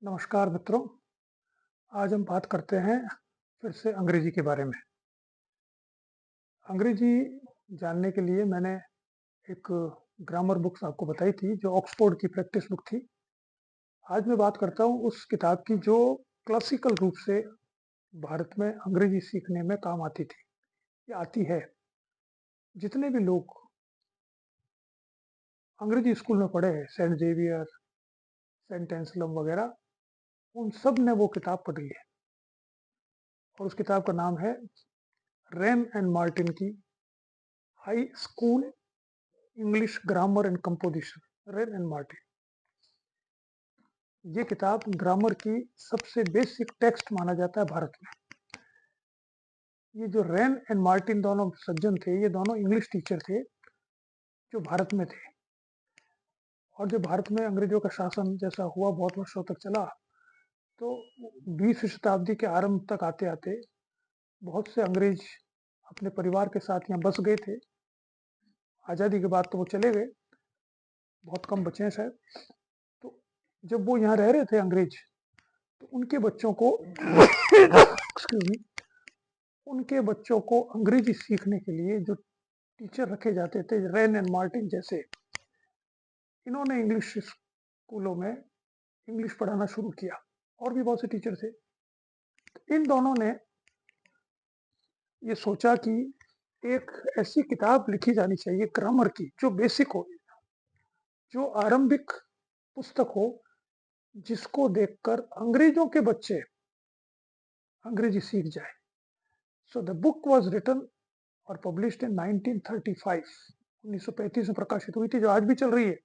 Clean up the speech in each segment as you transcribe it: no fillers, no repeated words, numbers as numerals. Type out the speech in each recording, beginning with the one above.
नमस्कार मित्रों। आज हम बात करते हैं फिर से अंग्रेजी के बारे में। अंग्रेजी जानने के लिए मैंने एक ग्रामर बुक्स आपको बताई थी जो ऑक्सफोर्ड की प्रैक्टिस बुक थी। आज मैं बात करता हूँ उस किताब की जो क्लासिकल रूप से भारत में अंग्रेजी सीखने में काम आती थी या आती है। जितने भी लोग अंग्रेजी स्कूल में पढ़े हैं, सेंट जेवियर, सेंट एंसलम वगैरह, उन सब ने वो किताब पढ़ी है। और उस किताब का नाम है रेन एंड मार्टिन की high school English grammar and composition, rain and Martin. ये किताब ग्रामर की सबसे बेसिक टेक्स्ट माना जाता है भारत में। ये जो रेन एंड मार्टिन दोनों सज्जन थे, ये दोनों इंग्लिश टीचर थे जो भारत में थे। और जो भारत में अंग्रेजों का शासन जैसा हुआ, बहुत वर्षों तक चला, तो 20वीं शताब्दी के आरंभ तक आते आते बहुत से अंग्रेज अपने परिवार के साथ यहाँ बस गए थे। आज़ादी के बाद तो वो चले गए, बहुत कम बचे हैं शायद। तो जब वो यहाँ रह रहे थे अंग्रेज, तो उनके बच्चों को एक्सक्यूज मी, उनके बच्चों को अंग्रेजी सीखने के लिए जो टीचर रखे जाते थे, रेन एंड मार्टिन जैसे, इन्होंने इंग्लिश स्कूलों में इंग्लिश पढ़ाना शुरू किया। और भी बहुत से टीचर थे। तो इन दोनों ने ये सोचा कि एक ऐसी किताब लिखी जानी चाहिए ग्रामर की जो बेसिक हो, जो आरंभिक पुस्तक हो, जिसको देखकर अंग्रेजों के बच्चे अंग्रेजी सीख जाए। So the book was written और पब्लिश्ड इन 1935, 1935 में प्रकाशित हुई थी, जो आज भी चल रही है।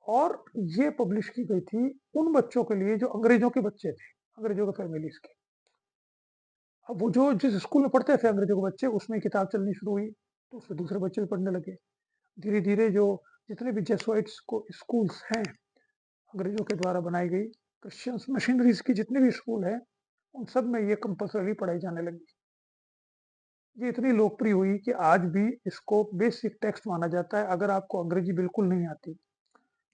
और ये पब्लिश की गई थी उन बच्चों के लिए जो अंग्रेजों के बच्चे थे, अंग्रेजों के फैमिलीज के। अब वो जो जिस स्कूल में पढ़ते थे अंग्रेजों के बच्चे, उसमें किताब चलनी शुरू हुई, तो उसमें दूसरे बच्चे भी पढ़ने लगे। धीरे धीरे जो जितने भी जेसुइट्स को स्कूल्स हैं, अंग्रेजों के द्वारा बनाई गई क्रिश्चियंस मिशनरीज की जितने भी स्कूल हैं, उन सब में ये कंपल्सरी पढ़ाई जाने लगी। ये इतनी लोकप्रिय हुई कि आज भी इसको बेसिक टेक्स्ट माना जाता है। अगर आपको अंग्रेजी बिल्कुल नहीं आती,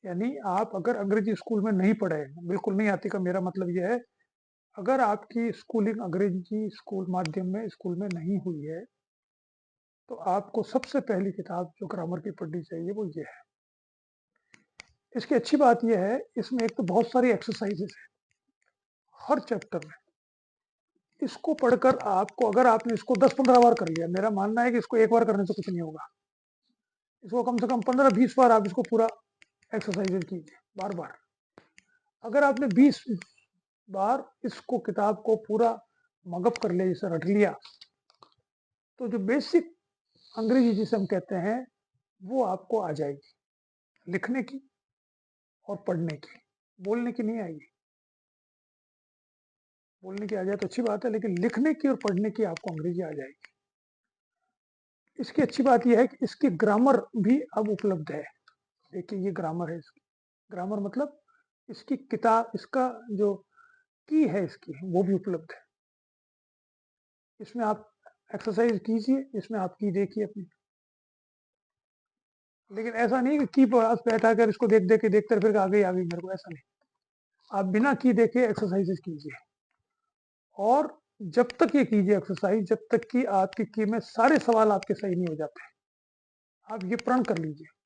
यानी आप अगर अंग्रेजी स्कूल में नहीं पढ़े, बिल्कुल नहीं आती का मेरा मतलब यह है, अगर आपकी स्कूलिंग अंग्रेजी स्कूल माध्यम में स्कूल में नहीं हुई है, तो आपको सबसे पहली किताब जो ग्रामर की पढ़नी चाहिए वो ये है। इसकी अच्छी बात यह है, इसमें एक तो बहुत सारी एक्सरसाइजेस है हर चैप्टर में। इसको पढ़कर आपको, अगर आपने इसको 10-15 बार कर लिया, मेरा मानना है कि इसको एक बार करने से कुछ नहीं होगा। इसको कम से कम 15-20 बार आप इसको पूरा एक्सरसाइज कीजिए, बार बार। अगर आपने 20 बार इसको किताब को पूरा मगअप कर लिया, जैसे रट लिया, तो जो बेसिक अंग्रेजी जिसे हम कहते हैं वो आपको आ जाएगी, लिखने की और पढ़ने की। बोलने की नहीं आएगी। बोलने की आ जाए तो अच्छी बात है, लेकिन लिखने की और पढ़ने की आपको अंग्रेजी आ जाएगी। इसकी अच्छी बात यह है कि इसकी ग्रामर भी अब उपलब्ध है। देखिए, ये ग्रामर है इसकी। ग्रामर मतलब इसकी किताब, इसका जो की है इसकी, वो भी उपलब्ध है। इसमें आप एक्सरसाइज कीजिए, इसमें आप की देखिए अपनी। लेकिन ऐसा नहीं कि पास बैठा कर इसको देख देख के देखते फिर आ गई मेरे को, ऐसा नहीं। आप बिना की देखे एक्सरसाइजेस कीजिए। और जब तक ये कीजिए एक्सरसाइज, जब तक कि आपकी की में सारे सवाल आपके सही नहीं हो जाते, आप ये प्रण कर लीजिए।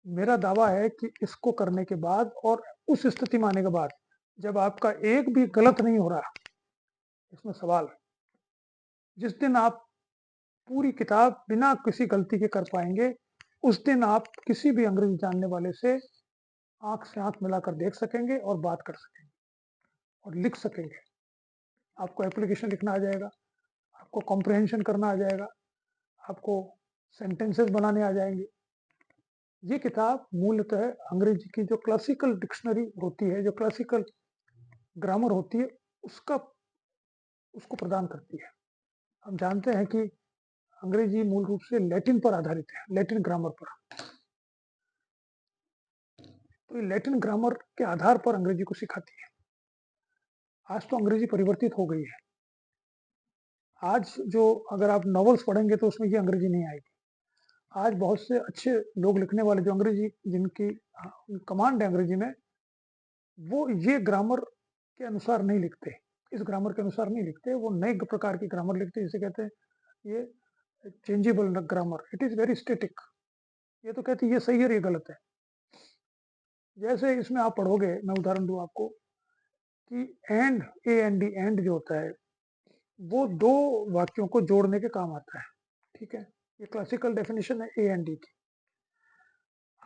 मेरा दावा है कि इसको करने के बाद और उस स्थिति में आने के बाद, जब आपका एक भी गलत नहीं हो रहा इसमें सवाल, जिस दिन आप पूरी किताब बिना किसी गलती के कर पाएंगे, उस दिन आप किसी भी अंग्रेजी जानने वाले से आंख से आंख मिलाकर देख सकेंगे और बात कर सकेंगे और लिख सकेंगे। आपको एप्लीकेशन लिखना आ जाएगा, आपको कॉम्प्रहेंशन करना आ जाएगा, आपको सेंटेंसेस बनाने आ जाएंगे। ये किताब मूलतः अंग्रेजी की जो क्लासिकल डिक्शनरी होती है, जो क्लासिकल ग्रामर होती है, उसका उसको प्रदान करती है। हम जानते हैं कि अंग्रेजी मूल रूप से लैटिन पर आधारित है, लैटिन ग्रामर पर। तो ये लैटिन ग्रामर के आधार पर अंग्रेजी को सिखाती है। आज तो अंग्रेजी परिवर्तित हो गई है। आज जो अगर आप नॉवेल्स पढ़ेंगे तो उसमें ये अंग्रेजी नहीं आएगी। आज बहुत से अच्छे लोग लिखने वाले जो अंग्रेजी, जिनकी कमांड है अंग्रेजी में, वो ये ग्रामर के अनुसार नहीं लिखते, इस ग्रामर के अनुसार नहीं लिखते, वो नए प्रकार की ग्रामर लिखते हैं, जिसे कहते हैं ये changeable grammar, it is very static. ये तो कहते हैं ये सही है और ये गलत है। जैसे इसमें आप पढ़ोगे, मैं उदाहरण दूँ आपको कि एंड, एएनडी एंड जो होता है, वो 2 वाक्यों को जोड़ने के काम आता है, ठीक है? ये क्लासिकल डेफिनिशन है एएनडी की।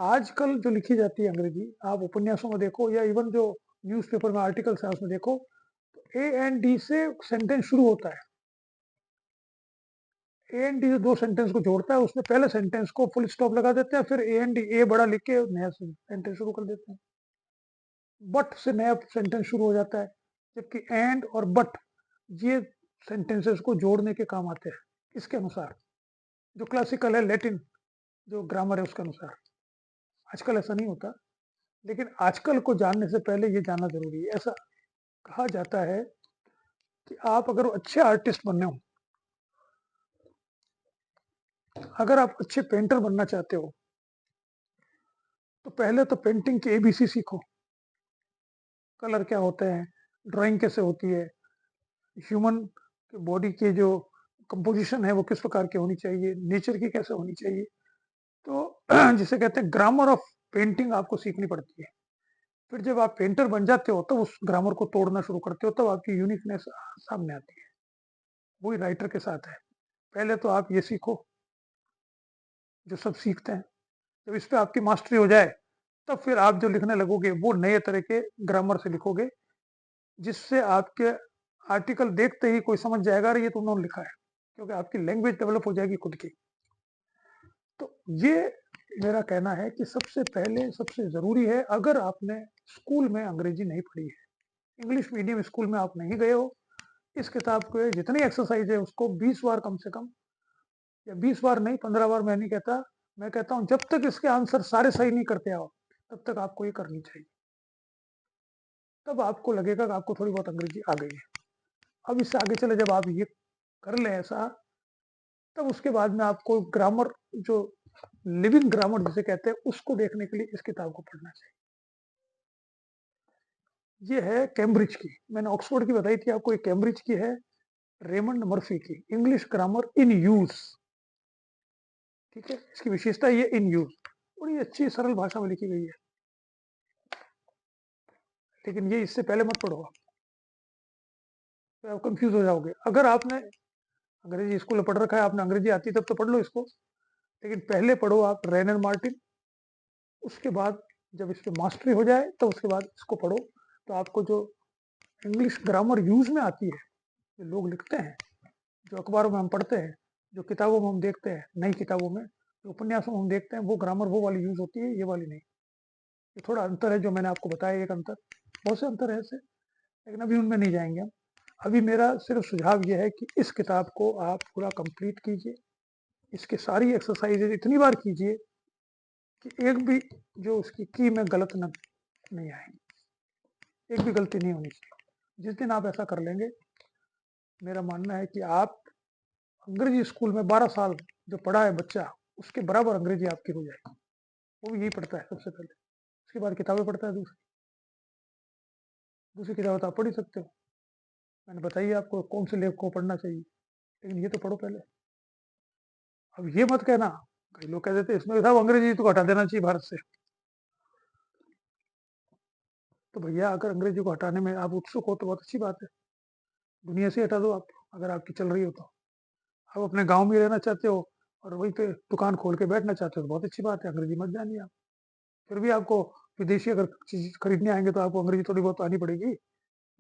आजकल जो लिखी जाती है अंग्रेजी, आप उपन्यासों में देखो या इवन जो न्यूज़पेपर में आर्टिकल्स हैं उसमें देखो, तो ए एंड डी से सेंटेंस शुरू होता है। ए एंड डी जो 2 सेंटेंस को जोड़ता है, उसमें पहले सेंटेंस को फुल स्टॉप लगा देते हैं, फिर ए एंड डी, ए बड़ा लिख के नया सेंटेंस शुरू कर देते हैं। बट से नया सेंटेंस शुरू हो जाता है, जबकि एंड और बट ये सेंटेंसेस को जोड़ने के काम आते हैं, इसके अनुसार, जो क्लासिकल है लैटिन जो ग्रामर है उसके अनुसार। आजकल ऐसा नहीं होता, लेकिन आजकल को जानने से पहले ये जानना ज़रूरी है। ऐसा कहा जाता है कि आप अगर अच्छे आर्टिस्ट बनने हो, अगर आप अच्छे पेंटर बनना चाहते हो, तो पहले तो पेंटिंग की एबीसी सीखो। कलर क्या होते हैं, ड्राइंग कैसे होती है, ह्यूमन बॉडी के जो कंपोजिशन है वो किस प्रकार की होनी चाहिए, नेचर की कैसे होनी चाहिए। तो जिसे कहते हैं ग्रामर ऑफ पेंटिंग आपको सीखनी पड़ती है। फिर जब आप पेंटर बन जाते हो, तो उस ग्रामर को तोड़ना शुरू करते हो, तब आपकी यूनिकनेस सामने आती है। वही राइटर के साथ है। पहले तो आप ये सीखो, जो सब सीखते हैं। जब इस पे आपकी मास्टरी हो जाए, तब फिर आप जो लिखने लगोगे, वो नए तरह के ग्रामर से लिखोगे, जिससे आपके आर्टिकल देखते ही कोई समझ जाएगा, अरे ये तो उन्होंने लिखा है, क्योंकि आपकी लैंग्वेज डेवलप हो जाएगी खुद की। तो ये मेरा कहना है कि सबसे पहले, सबसे ज़रूरी है, अगर आपने स्कूल में अंग्रेजी नहीं पढ़ी है, इंग्लिश मीडियम स्कूल में आप नहीं गए हो, इस किताब के जितनी एक्सरसाइज है उसको 20 बार कम से कम, या 20 बार नहीं, 15 बार मैं नहीं कहता, मैं कहता हूँ जब तक इसके आंसर सारे सही नहीं करते आओ, तब तक आपको ये करनी चाहिए। तब आपको लगेगा कि आपको थोड़ी बहुत अंग्रेजी आ गई है। अब इससे आगे चले, जब आप ये कर लें ऐसा, तब उसके बाद में आपको ग्रामर, जो लिविंग ग्रामर जिसे कहते हैं, उसको देखने के लिए इस किताब को पढ़ना चाहिए। ये है कैम्ब्रिज की, मैंने ऑक्सफोर्ड की बताई थी आपको, ये कैम्ब्रिज की है, रेमंड मर्फी की, इंग्लिश ग्रामर इन यूज। ठीक है, इसकी विशेषता ये इन यूज, बड़ी अच्छी सरल भाषा में लिखी गई है। लेकिन ये इससे पहले मत पढ़ो आप, तो आप कंफ्यूज हो जाओगे। अगर आपने अंग्रेजी स्कूल में पढ़ रखा है, आपने अंग्रेजी आती है, तब तो पढ़ लो इसको, लेकिन पहले पढ़ो आप रेन एंड मार्टिन। उसके बाद जब इस पे मास्टरी हो जाए, तो उसके बाद इसको पढ़ो, तो आपको जो इंग्लिश ग्रामर यूज में आती है, जो लोग लिखते हैं, जो अखबारों में हम पढ़ते हैं, जो किताबों में हम देखते हैं, नई किताबों में, जो उपन्यासों में हम देखते हैं, वो ग्रामर वो वाली यूज होती है, ये वाली नहीं। ये थोड़ा अंतर है जो मैंने आपको बताया, एक अंतर, बहुत से अंतर है ऐसे, लेकिन अभी उनमें नहीं जाएंगे हम। अभी मेरा सिर्फ सुझाव ये है कि इस किताब को आप पूरा कंप्लीट कीजिए, इसकी सारी एक्सरसाइजेज इतनी बार कीजिए कि एक भी जो उसकी की में गलत न नहीं आए, एक भी गलती नहीं होनी चाहिए। जिस दिन आप ऐसा कर लेंगे, मेरा मानना है कि आप अंग्रेजी स्कूल में 12 साल जो पढ़ा है बच्चा, उसके बराबर अंग्रेजी आपकी हो जाएगी। वो भी यही पढ़ता है सबसे पहले, उसके बाद किताबें पढ़ता है, दूसरी दूसरी किताबें तो आप पढ़ ही सकते हो। मैंने बताइए आपको कौन से लेख को पढ़ना चाहिए, लेकिन ये तो पढ़ो पहले। अब ये मत कहना, कई लोग कह देते हैं इसमें साहब अंग्रेजी तो हटा देना चाहिए भारत से। तो भैया अगर अंग्रेजी को हटाने में आप उत्सुक हो तो बहुत अच्छी बात है, दुनिया से हटा दो आप, अगर आपकी चल रही हो तो। आप अपने गांव में रहना चाहते हो और वहीं पे दुकान खोल के बैठना चाहते हो, तो बहुत अच्छी बात है, अंग्रेजी मत जानिए आप। फिर भी आपको विदेशी अगर चीज खरीदने आएंगे, तो आपको अंग्रेजी थोड़ी बहुत तो आनी पड़ेगी।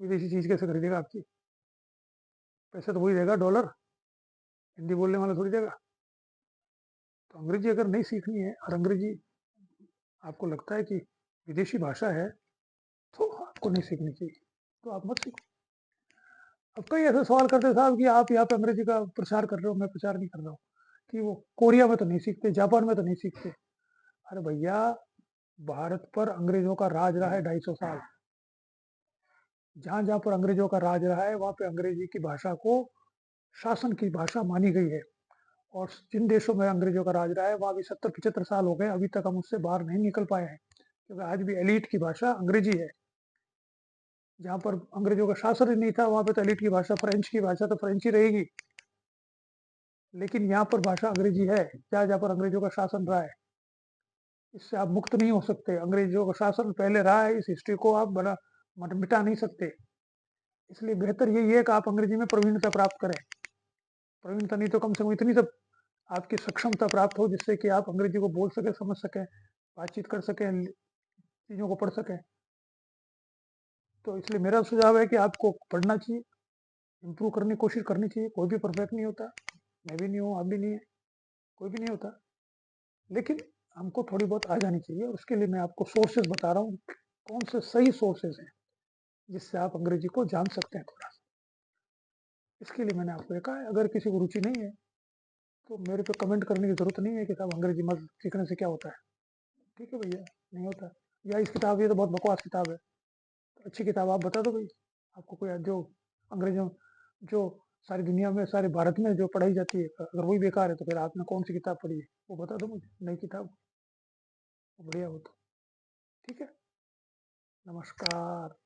विदेशी चीज कैसे खरीदेगा आपकी, पैसे तो वही देगा डॉलर, हिंदी बोलने वाला थोड़ी देगा। तो अंग्रेजी अगर नहीं सीखनी है, और अंग्रेजी आपको लगता है कि विदेशी भाषा है, तो आपको नहीं सीखनी चाहिए, तो आप मत सीखो। अब कई ऐसे सवाल करते हैं साहब कि आप यहाँ पे अंग्रेजी का प्रचार कर रहे हो, मैं प्रचार नहीं कर रहा हूँ, कि वो कोरिया में तो नहीं सीखते, जापान में तो नहीं सीखते। अरे भैया, भारत पर अंग्रेजों का राज रहा है 250 साल। जहां जहां पर अंग्रेजों का राज रहा है, वहां पे अंग्रेजी की भाषा को शासन की भाषा मानी गई है। और जिन देशों में अंग्रेजों का राज रहा है, वहां भी 70-75 साल हो गए, अभी तक हम उससे बाहर नहीं निकल पाए हैं, क्योंकि आज भी एलीट की भाषा अंग्रेजी है। जहाँ पर अंग्रेजों का शासन ही नहीं था, वहाँ पे तो एलीट की भाषा फ्रेंच की भाषा तो फ्रेंच ही रहेगी। लेकिन यहाँ पर भाषा अंग्रेजी है, जहाँ-जहाँ पर अंग्रेजों का शासन रहा है। इससे आप मुक्त नहीं हो सकते। अंग्रेजों का शासन पहले रहा है, इस हिस्ट्री को आप मिटा नहीं सकते। इसलिए बेहतर यही है कि आप अंग्रेजी में प्रवीणता प्राप्त करें। प्रवीणता नहीं तो कम से कम इतनी तो आपकी सक्षमता प्राप्त हो जिससे कि आप अंग्रेजी को बोल सकें, समझ सकें, बातचीत कर सकें, चीज़ों को पढ़ सकें। तो इसलिए मेरा सुझाव है कि आपको पढ़ना चाहिए, इम्प्रूव करने की कोशिश करनी चाहिए। कोई भी परफेक्ट नहीं होता, मैं भी नहीं हूँ, आप भी नहीं है, कोई भी नहीं होता। लेकिन हमको थोड़ी बहुत आ जानी चाहिए और उसके लिए मैं आपको सोर्सेज़ बता रहा हूँ, कौन से सही सोर्सेज़ हैं, जिससे आप अंग्रेजी को जान सकते हैं थोड़ा-सा। इसके लिए मैंने आपको ये कहा है, अगर किसी को रुचि नहीं है, तो मेरे पे कमेंट करने की ज़रूरत नहीं है कि साहब अंग्रेजी मत सीखने से क्या होता है। ठीक है भैया, नहीं होता। या इस किताब ये तो बहुत बकवास किताब है। अच्छी किताब आप बता दो भई। आपको कोई जो अंग्रेज़ों जो सारी दुनिया में, सारे भारत में जो पढ़ाई जाती है, अगर वही बेकार है, तो फिर आपने कौन-सी किताब पढ़ी है? वो बता दो मुझे, नई किताब, बढ़िया हो तो। ठीक है? नमस्कार।